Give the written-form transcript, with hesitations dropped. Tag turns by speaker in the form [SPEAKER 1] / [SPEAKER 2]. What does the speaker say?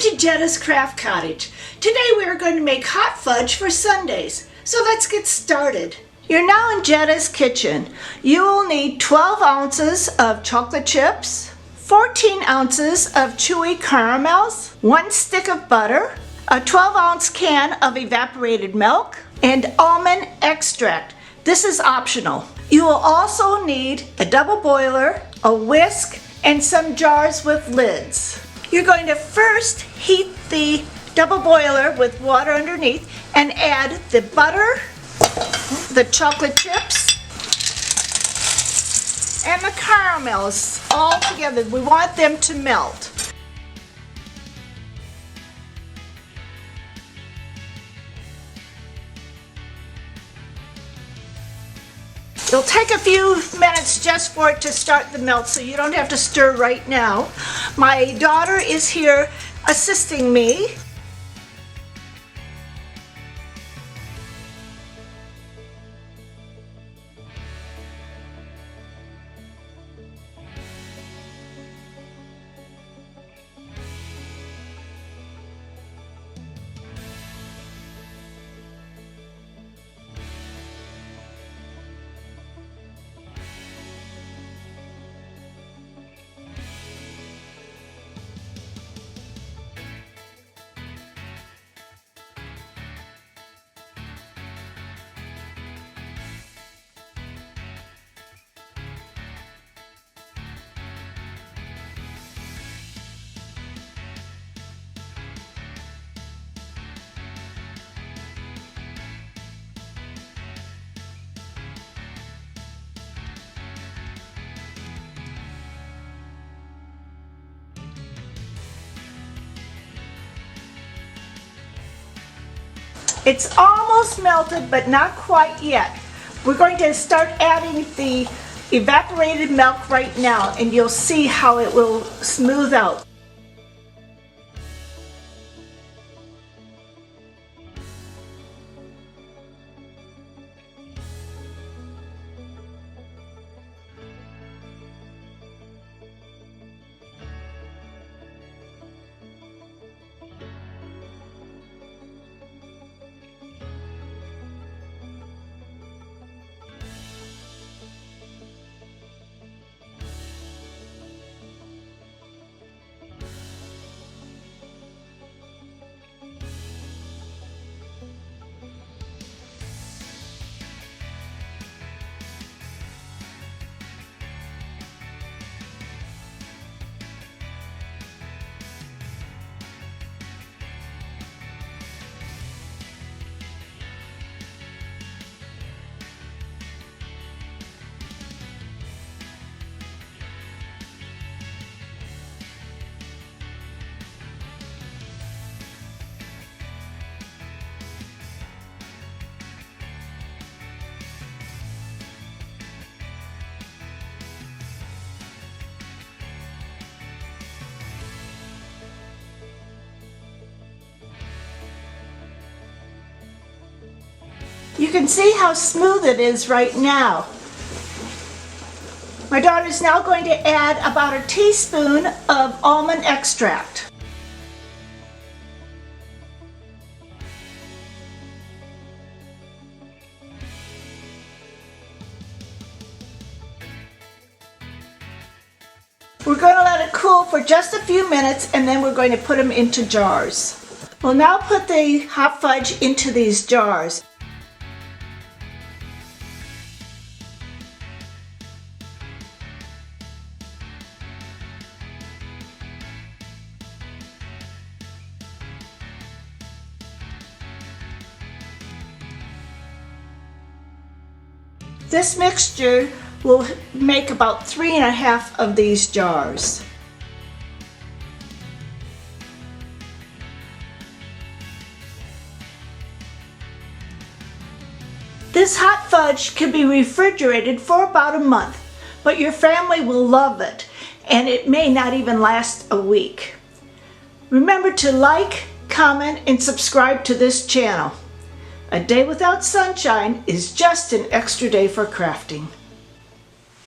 [SPEAKER 1] to Jadda's Craft Cottage. Today we are going to make hot fudge for Sundays. So let's get started. You're now in Jadda's kitchen. You will need 12 ounces of chocolate chips, 14 ounces of chewy caramels, 1 stick of butter, a 12-ounce can of evaporated milk, and almond extract. This is optional. You will also need a double boiler, a whisk, and some jars with lids. You're going to first heat the double boiler with water underneath and add the butter, the chocolate chips, and the caramels all together. We want them to melt. It'll take a few minutes just for it to start to melt, so you don't have to stir right now. My daughter is here assisting me. It's almost melted, but not quite yet. We're going to start adding the evaporated milk right now, and you'll see how it will smooth out. You can see how smooth it is right now. My daughter's now going to add about a teaspoon of almond extract. We're going to let it cool for just a few minutes, and then we're going to put them into jars. We'll now put the hot fudge into these jars. This mixture will make about 3½ of these jars. This hot fudge can be refrigerated for about a month, but your family will love it, and it may not even last a week. Remember to like, comment, and subscribe to this channel. A day without sunshine is just an extra day for crafting.